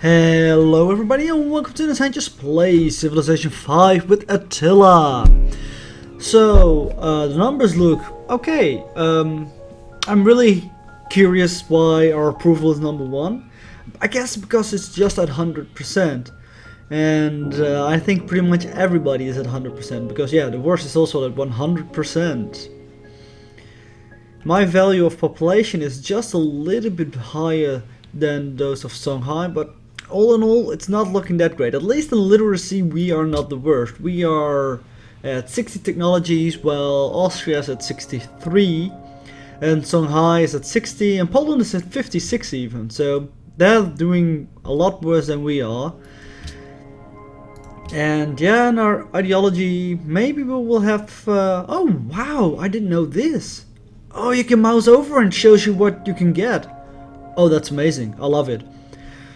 Hello everybody and welcome to this I Just Play Civilization 5 with Attila. So, the numbers look okay. I'm really curious why our approval is number 1. I guess because it's just at 100%. And I think pretty much everybody is at 100% because yeah, the worst is also at 100%. My value of population is just a little bit higher than those of Shanghai, but all in all, it's not looking that great. At least in literacy, we are not the worst. We are at 60 technologies, while Austria is at 63, and Shanghai is at 60, and Poland is at 56 even. So they're doing a lot worse than we are. And yeah, in our ideology, maybe we will have... oh wow, I didn't know this. Oh, you can mouse over and shows you what you can get. Oh, that's amazing. I love it.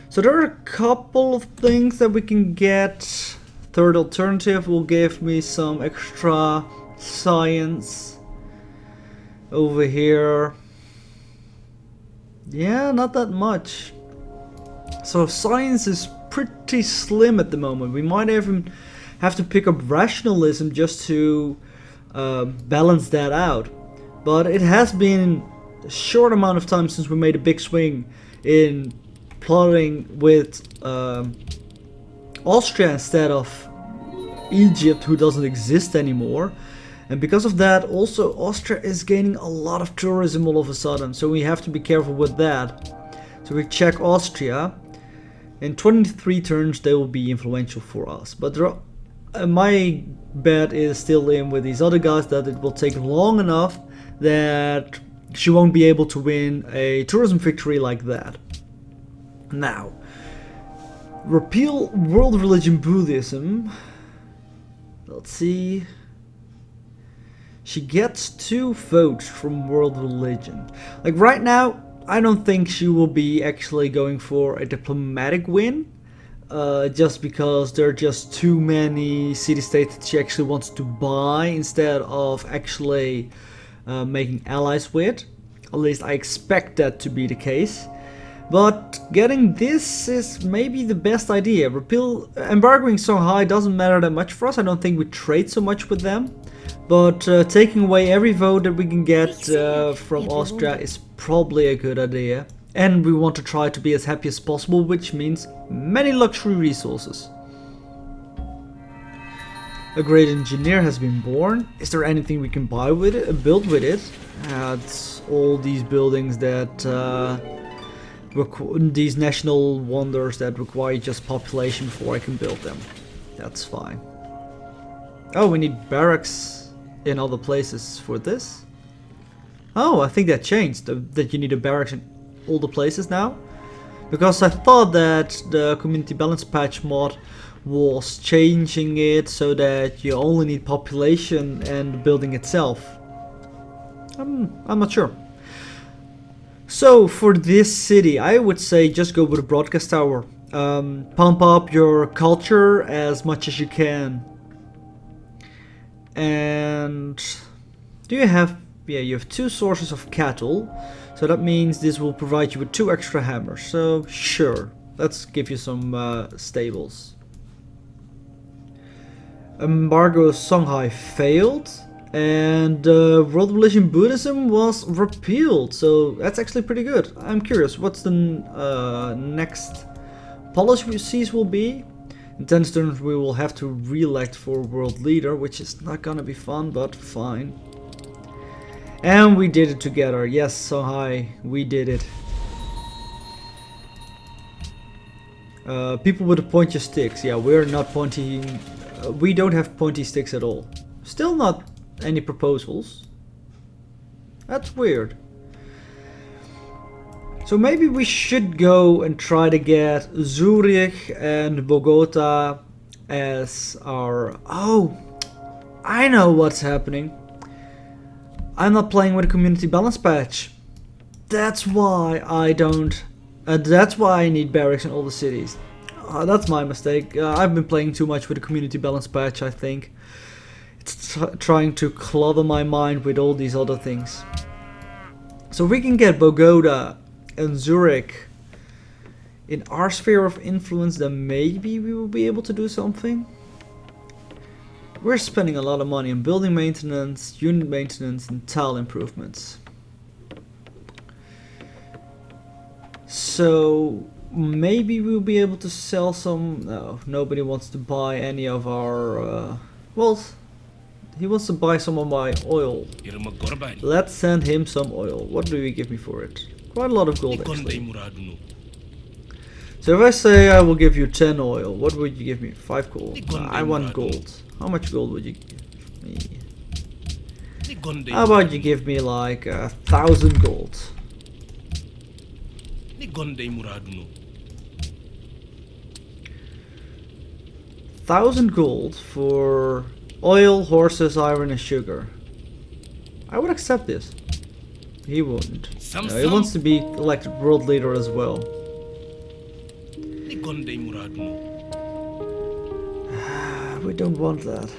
So there are a couple of things that we can get. Third alternative will give me some extra science over here. Yeah, not that much. So science is pretty slim at the moment. We might even have to pick up rationalism just to balance that out. But it has been a short amount of time since we made a big swing in plotting with Austria instead of Egypt, who doesn't exist anymore. And because of that, also Austria is gaining a lot of tourism all of a sudden, so we have to be careful with that. So we check Austria. In 23 turns they will be influential for us, but there are, my bet is still in with these other guys that it will take long enough that she won't be able to win a tourism victory like that. Now, repeal world religion Buddhism. Let's see. She gets 2 votes from world religion. Like right now, I don't think she will be actually going for a diplomatic win. Just because there are just too many city-states that she actually wants to buy instead of actually making allies with. At least I expect that to be the case. But getting this is maybe the best idea. Embargoing Shanghai doesn't matter that much for us. I don't think we trade so much with them. But taking away every vote that we can get from Austria is probably a good idea. And we want to try to be as happy as possible, which means many luxury resources. A great engineer has been born. Is there anything we can buy with it, build with it? It's all these buildings that these national wonders that require just population before I can build them. That's fine. Oh, we need barracks in other places for this. Oh, I think that changed. That you need a barracks in all the places now. Because I thought that the community balance patch mod was changing it so that you only need population and the building itself. I'm not sure. So for this city, I would say just go with a broadcast tower. Pump up your culture as much as you can. And do you have... yeah, you have 2 sources of cattle. So that means this will provide you with 2 extra hammers. So sure, let's give you some stables. Embargo Shanghai failed. And world religion Buddhism was repealed, so that's actually pretty good. I'm curious, what's the next policies will be? In 10 turns we will have to re-elect for world leader, which is not gonna be fun, but fine. And we did it together. Yes, Shanghai, we did it. People with the pointy sticks. Yeah, we're not pointy. We don't have pointy sticks at all. Still not any proposals. That's weird. So maybe we should go and try to get Zurich and Bogota as our... oh, I know what's happening. I'm not playing with a community balance patch. That's why I don't... that's why I need barracks in all the cities. That's my mistake. I've been playing too much with a community balance patch, I think. It's trying to clutter my mind with all these other things. So we can get Bogota and Zurich in our sphere of influence, then maybe we will be able to do something. We're spending a lot of money on building maintenance, unit maintenance, and tile improvements. So maybe we'll be able to sell some. No, nobody wants to buy any of our. Well, he wants to buy some of my oil. Let's send him some oil. What do you give me for it? Quite a lot of gold, actually. So if I say I will give you 10 oil, what would you give me? 5 gold. I want gold. How much gold would you give me? How about you give me like 1,000 gold? 1,000 gold for oil, horses, iron, and sugar. I would accept this. He wouldn't. No, he wants to be elected world leader as well. We don't want that.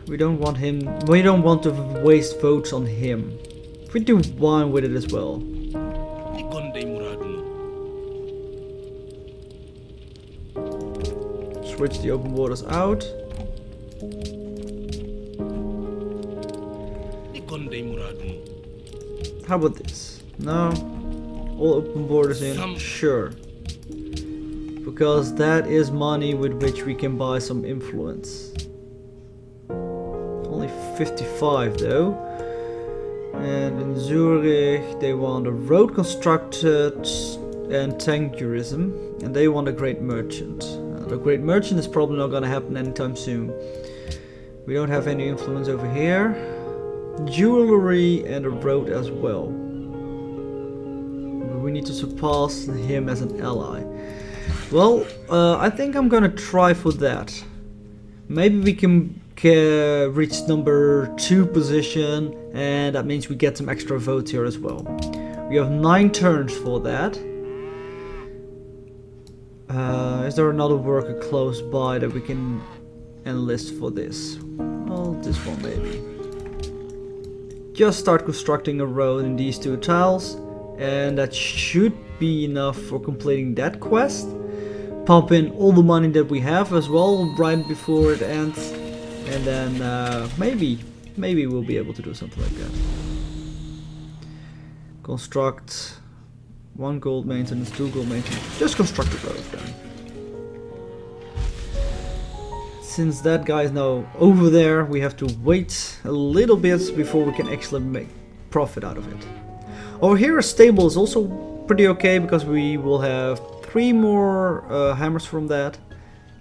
We don't want him. We don't want to waste votes on him. If we do wine with it as well. Switch the open waters out. How about this? No? All open borders in? Sure. Because that is money with which we can buy some influence. Only 55 though. And in Zurich they want a road constructed and tank tourism. And they want a great merchant. The great merchant is probably not gonna happen anytime soon. We don't have any influence over here. Jewelry and a road as well. We need to surpass him as an ally. Well, I think I'm gonna try for that. Maybe we can reach number 2 position, and that means we get some extra votes here as well. We have 9 turns for that. Is there another worker close by that we can enlist for this? Well, this one maybe. Just start constructing a road in these 2 tiles, and that should be enough for completing that quest. Pump in all the money that we have as well right before it ends, and then maybe we'll be able to do something like that. Construct 1 gold maintenance, 2 gold maintenance. Just construct a road then. Since that guy is now over there, we have to wait a little bit before we can actually make profit out of it. Over here a stable is also pretty okay because we will have 3 more hammers from that,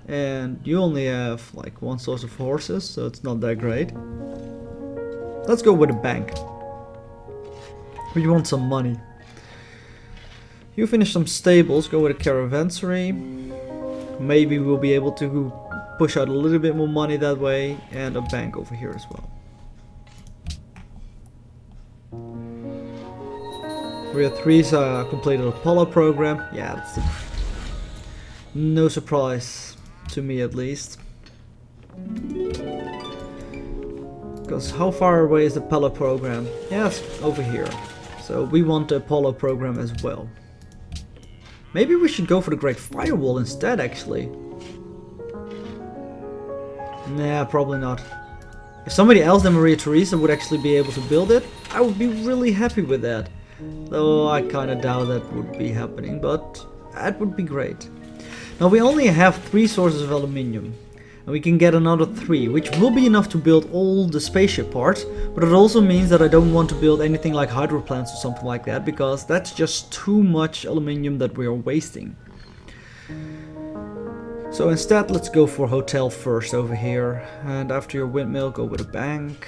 and you only have like 1 source of horses, so it's not that great. Let's go with a bank. We want some money. You finish some stables, go with a caravansary. Maybe we'll be able to push out a little bit more money that way, and a bank over here as well. We have 3 completed Apollo program. Yeah, that's no surprise to me at least. Because how far away is the Apollo program? Yeah, it's over here. So we want the Apollo program as well. Maybe we should go for the Great Firewall instead, actually. Nah, probably not. If somebody else than Maria Theresa would actually be able to build it, I would be really happy with that. Though I kinda doubt that would be happening, but that would be great. Now we only have 3 sources of aluminium, and we can get another 3, which will be enough to build all the spaceship parts, but it also means that I don't want to build anything like hydro plants or something like that, because that's just too much aluminium that we are wasting. So instead, let's go for a hotel first over here, and after your windmill, go with a bank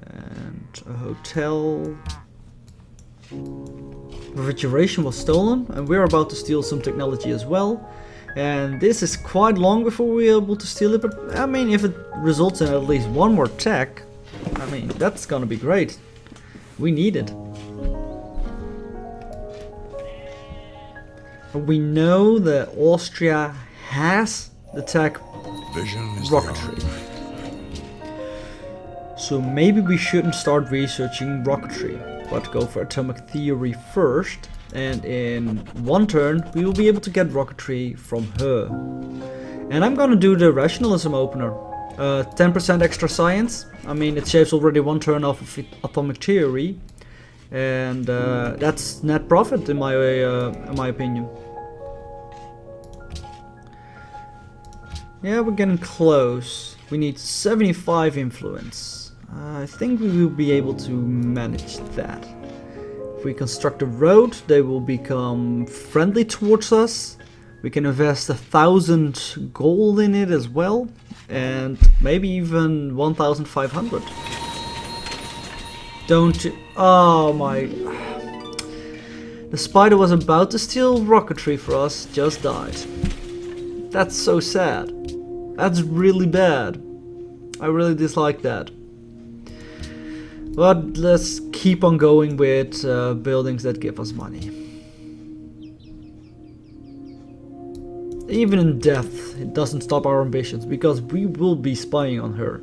and a hotel. Refrigeration was stolen, and we're about to steal some technology as well. And this is quite long before we're able to steal it, but I mean, if it results in at least 1 more tech, I mean, that's gonna be great. We need it. We know that Austria has the tech rocketry. So maybe we shouldn't start researching rocketry, but go for atomic theory first. and in one turn we will be able to get rocketry from her. And I'm gonna do the rationalism opener. 10% extra science. I mean, it shaves already one turn off of atomic theory, and that's net profit in my opinion. Yeah, we're getting close. We need 75 influence. I think we will be able to manage that. If we construct a road, they will become friendly towards us. We can invest 1,000 gold in it as well, and maybe even 1,500. Don't you? Oh my! The spider was about to steal rocketry for us, just died. That's so sad. That's really bad. I really dislike that. But let's keep on going with buildings that give us money. Even in death, it doesn't stop our ambitions, because we will be spying on her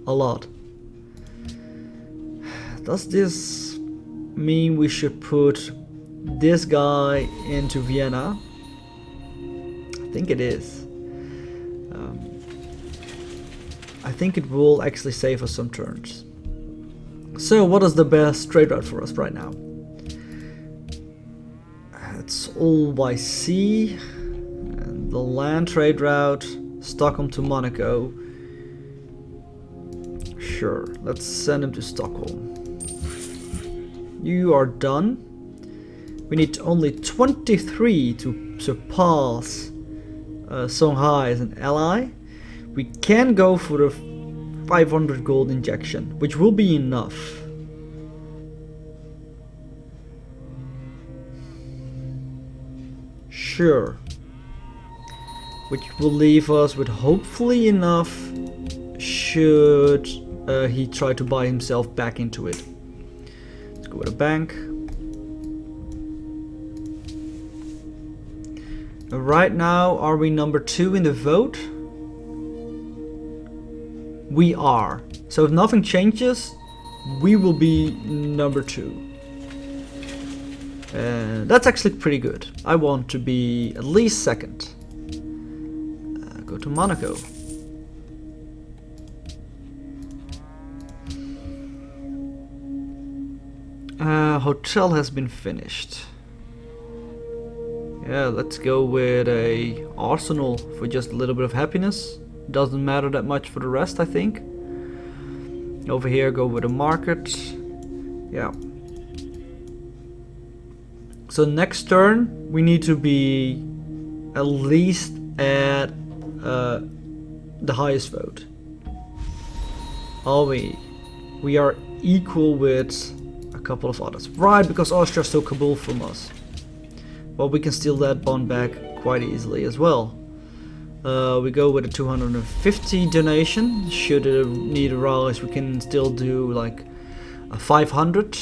a lot. Does this mean we should put this guy into Vienna? I think it is. I think it will actually save us some turns. So what is the best trade route for us right now? It's all by sea. And the land trade route, Stockholm to Monaco. Sure, let's send him to Stockholm. You are done. We need only 23 to surpass Songhai as an ally. We can go for the 500 gold injection, which will be enough. Sure. Which will leave us with hopefully enough should he try to buy himself back into it. Let's go with a bank. Right now, are we number 2 in the vote? We are. So if nothing changes, we will be number 2. That's actually pretty good. I want to be at least second. Go to Monaco. Hotel has been finished. Yeah, let's go with a arsenal for just a little bit of happiness. Doesn't matter that much for the rest, I think. Over here, go with a market. Yeah. So next turn, we need to be at least at the highest vote. Are we? We are equal with a couple of others. Right, because Austria stole Kabul from us. Well, we can steal that bond back quite easily as well. We go with a 250 donation. Should it need a rise, we can still do like a 500.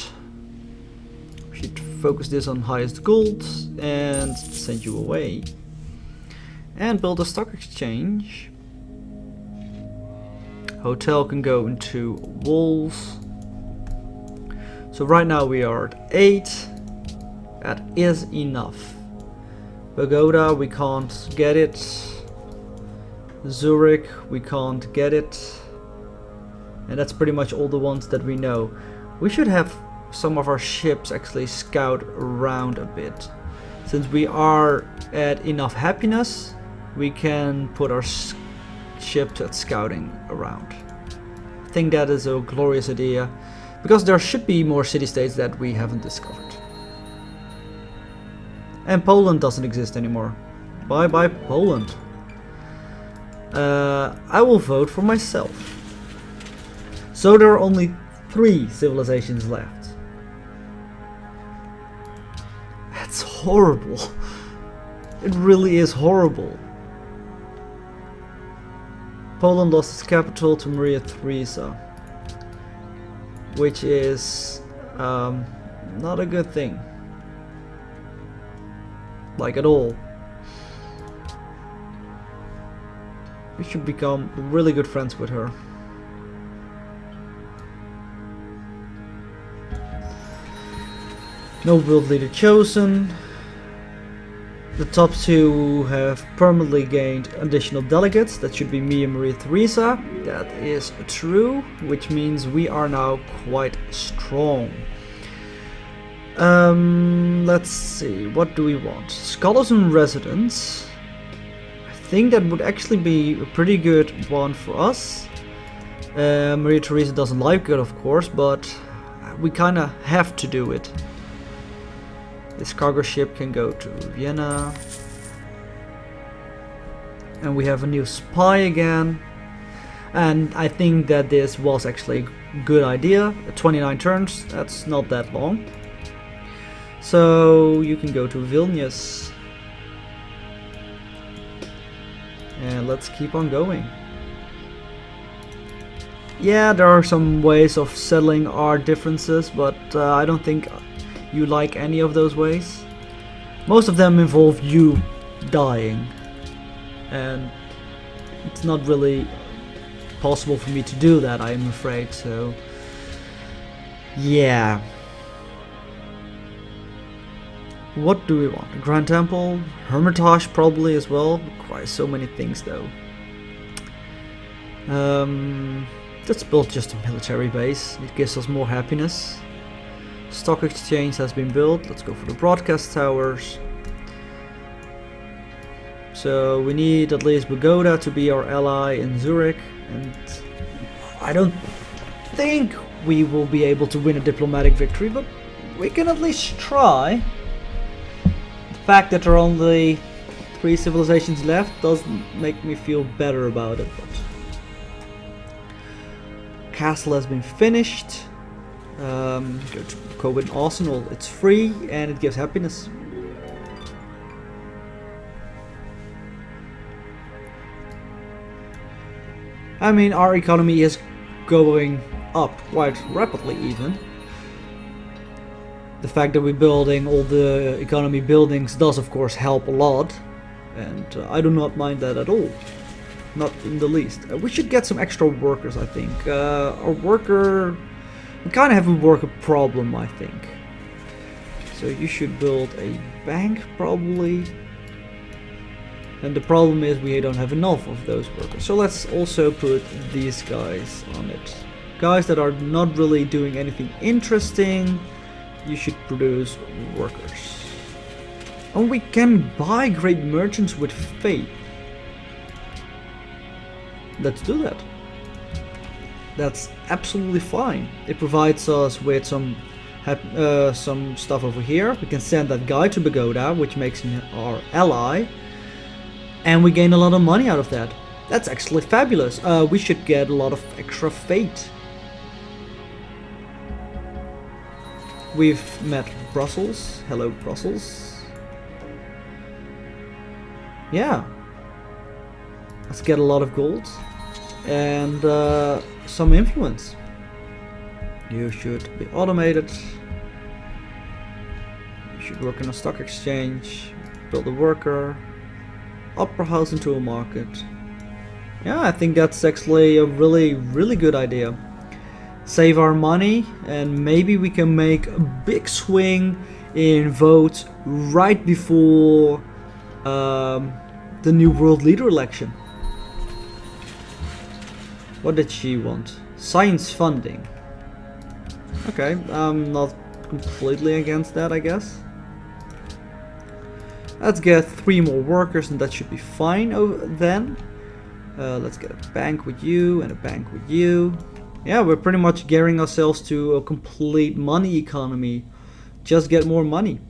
We should focus this on highest gold and send you away. And build a stock exchange. Hotel can go into walls. So right now we are at 8. That is enough. Pagoda, we can't get it. Zurich, we can't get it. And that's pretty much all the ones that we know. We should have some of our ships actually scout around a bit. Since we are at enough happiness, we can put our ships at scouting around. I think that is a glorious idea, because there should be more city-states that we haven't discovered. And Poland doesn't exist anymore. Bye bye Poland. I will vote for myself. So there are only 3 civilizations left. That's horrible. It really is horrible. Poland lost its capital to Maria Theresa, which is not a good thing. Like at all. We should become really good friends with her. No world leader chosen. The top two have permanently gained additional delegates. That should be me and Maria Theresa. That is true, which means we are now quite strong. Let's see, what do we want? Scholars and residents. I think that would actually be a pretty good one for us. Maria Theresa doesn't like it, of course, but we kind of have to do it. This cargo ship can go to Vienna. And we have a new spy again. And I think that this was actually a good idea. 29 turns, that's not that long. So you can go to Vilnius. And let's keep on going. Yeah, there are some ways of settling our differences, but I don't think you like any of those ways. Most of them involve you dying, and it's not really possible for me to do that, I'm afraid, so yeah. What do we want? A Grand Temple, Hermitage probably as well. Requires so many things though. Let's build just a military base, it gives us more happiness. Stock exchange has been built. Let's go for the broadcast towers. So we need at least Pagoda to be our ally in Zurich, and I don't think we will be able to win a diplomatic victory, but we can at least try. The fact that there are only 3 civilizations left doesn't make me feel better about it. But castle has been finished. Go to Coburn Arsenal. It's free and it gives happiness. I mean, our economy is going up quite rapidly even. The fact that we're building all the economy buildings does of course help a lot, and I do not mind that at all. Not in the least. We should get some extra workers, I think. We kind of have a worker problem, I think. So you should build a bank, probably. And the problem is we don't have enough of those workers. So let's also put these guys on it. Guys that are not really doing anything interesting. You should produce workers. And we can buy great merchants with faith. Let's do that. That's absolutely fine. It provides us with some stuff over here. We can send that guy to Pagoda, which makes him our ally, and we gain a lot of money out of that. That's actually fabulous. We should get a lot of extra fate. We've met Brussels. Hello, Brussels. Yeah. Let's get a lot of gold and some influence. You should be automated. You should work in a stock exchange, build a worker, opera house into a market. Yeah, I think that's actually a really good idea. Save our money, and maybe we can make a big swing in votes right before the new world leader election. What did she want? Science funding. Okay, I'm not completely against that, I guess. Let's get 3 more workers and that should be fine then. Let's get a bank with you and a bank with you. Yeah, we're pretty much gearing ourselves to a complete money economy. Just get more money.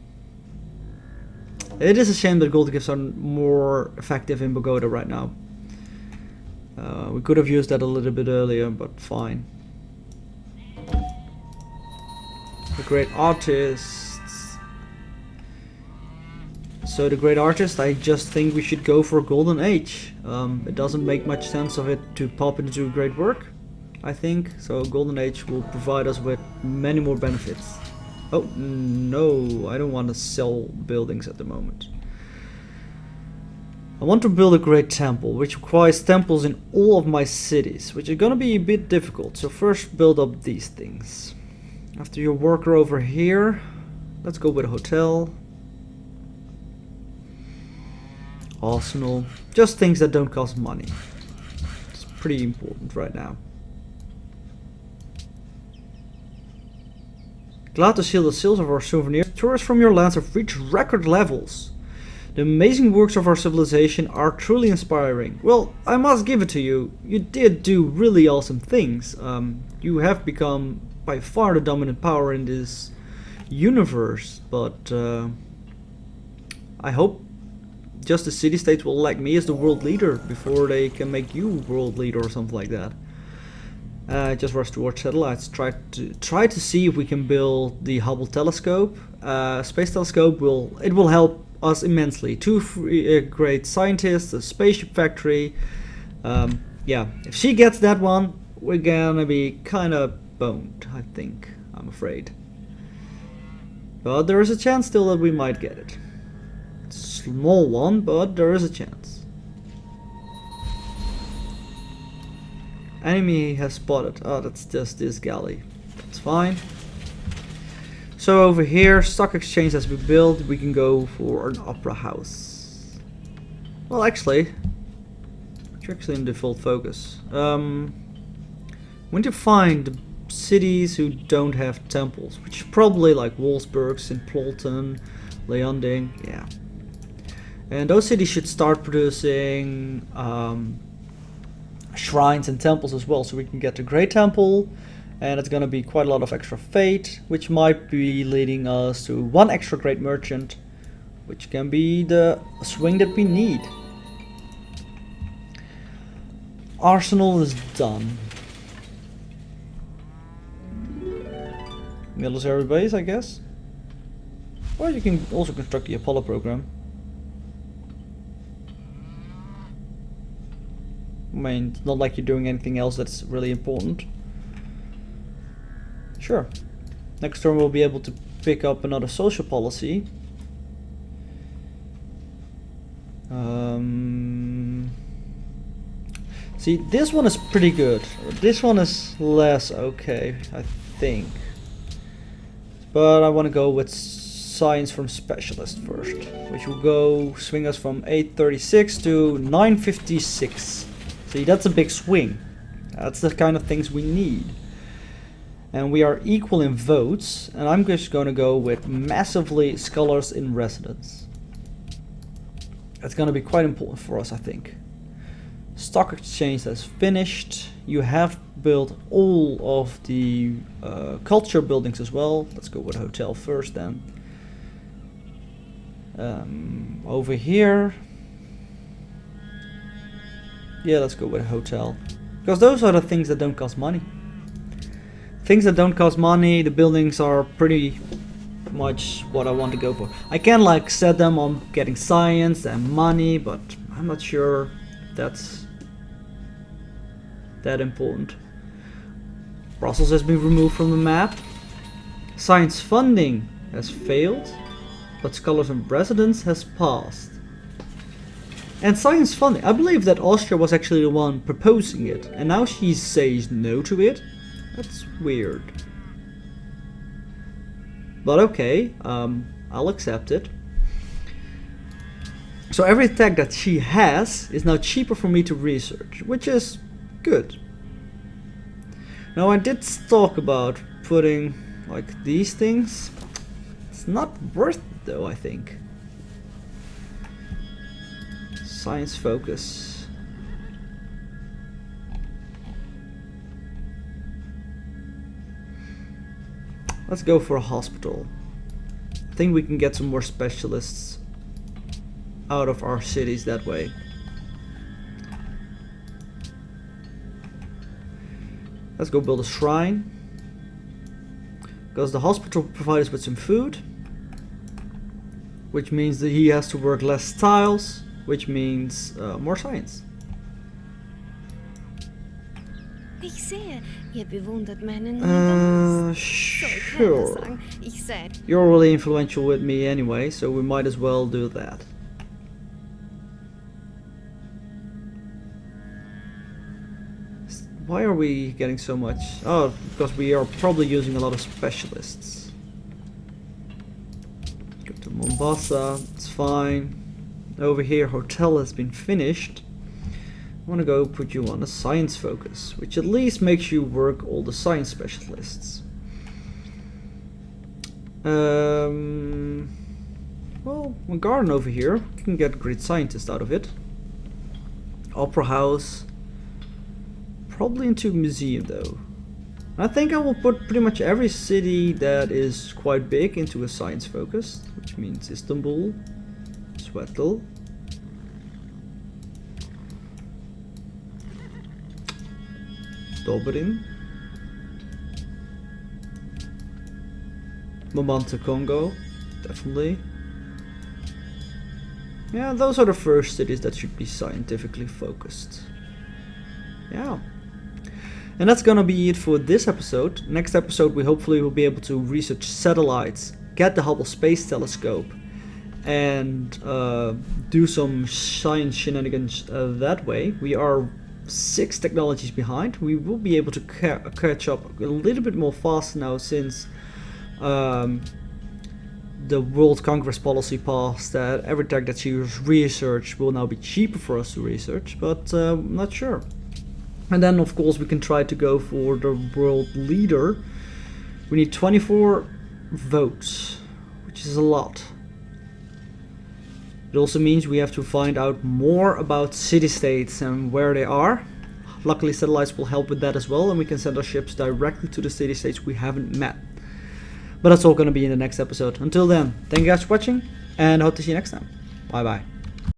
It is a shame that gold gifts are more effective in Pagoda right now. We could have used that a little bit earlier, but fine. The great artists. So the great artist, I just think we should go for Golden Age. It doesn't make much sense of it to pop into great work, I think. So Golden Age will provide us with many more benefits. Oh no, I don't want to sell buildings at the moment. I want to build a great temple, which requires temples in all of my cities, which is gonna be a bit difficult. So first build up these things. After your worker over here, Let's go with a hotel. Arsenal. Just things that don't cost money. It's pretty important right now. Glad to see the sales of our souvenirs. Tourists from your lands have reached record levels. The amazing works of our civilization are truly inspiring. Well, I must give it to you. You did do really awesome things. You have become by far the dominant power in this universe, but I hope just the city-states will elect me as the world leader before they can make you world leader or something like that. Just rush towards satellites. Try to see if we can build the Hubble telescope. Space telescope will help us immensely. Two great scientists, a spaceship factory. Yeah, if she gets that one, we're gonna be kind of boned, I think. I'm afraid. But there is a chance still that we might get it. Small one, but there is a chance. Enemy has spotted. Oh, that's just this galley. That's fine. So over here, stock exchange has been built. We can go for an opera house. Well, actually, it's actually in default focus. We need to find the cities who don't have temples, which is probably like Wolfsburg, St. Pölten, Leonding. Yeah. And those cities should start producing shrines and temples as well, so we can get the Great Temple, and it's gonna be quite a lot of extra fate, which might be leading us to one extra great merchant, which can be the swing that we need. Arsenal is done. Military base, I guess. Or you can also construct the Apollo program. I mean, it's not like you're doing anything else that's really important. Sure. Next turn we'll be able to pick up another social policy. See, this one is pretty good. This one is less okay, I think. But I want to go with science from specialist first, which will go swing us from 836 to 956. See, that's a big swing. That's the kind of things we need. And we are equal in votes, and I'm just going to go with massively scholars in residence. That's going to be quite important for us, I think. Stock exchange has finished. You have built all of the culture buildings as well. Let's go with hotel first then. Over here. Yeah, let's go with a hotel. Because those are the things that don't cost money. Things that don't cost money, the buildings are pretty much what I want to go for. I can like set them on getting science and money, but I'm not sure that's that important. Brussels has been removed from the map. Science funding has failed, but scholars and residents has passed. And science funding, I believe that Austria was actually the one proposing it, and now she says no to it. That's weird. But okay, I'll accept it. So every tech that she has is now cheaper for me to research, which is good. Now I did talk about putting like these things. It's not worth it though, I think. Science focus. Let's go for a hospital. I think we can get some more specialists out of our cities that way. Let's go build a shrine. Because the hospital provides us with some food. Which means that he has to work less tiles. Which means more science. Ich sehe, ihr bewundert meinen Niedermaß. Sure. You're really influential with me anyway, so we might as well do that. Why are we getting so much? Oh, because we are probably using a lot of specialists. Mombasa, it's fine. Over here, hotel has been finished. I want to go put you on a science focus, which at least makes you work all the science specialists. Well, a garden over here, you can get grid scientist out of it. Opera house. Probably into a museum though. I think I will put pretty much every city that is quite big into a science focus, which means Istanbul, Swetel, Dobrin, Momanta Congo, definitely. Yeah, those are the first cities that should be scientifically focused. Yeah. And that's gonna be it for this episode. Next episode we hopefully will be able to research satellites, get the Hubble Space Telescope, and do some science shenanigans that way. We are 6 technologies behind. We will be able to catch up a little bit more fast now since the World Congress policy passed that every tech that's researched will now be cheaper for us to research, but I'm not sure. And then of course we can try to go for the world leader. We need 24 votes, which is a lot. It also means we have to find out more about city-states and where they are. Luckily satellites will help with that as well, and we can send our ships directly to the city-states we haven't met. But that's all going to be in the next episode. Until then, thank you guys for watching, and I hope to see you next time. Bye bye.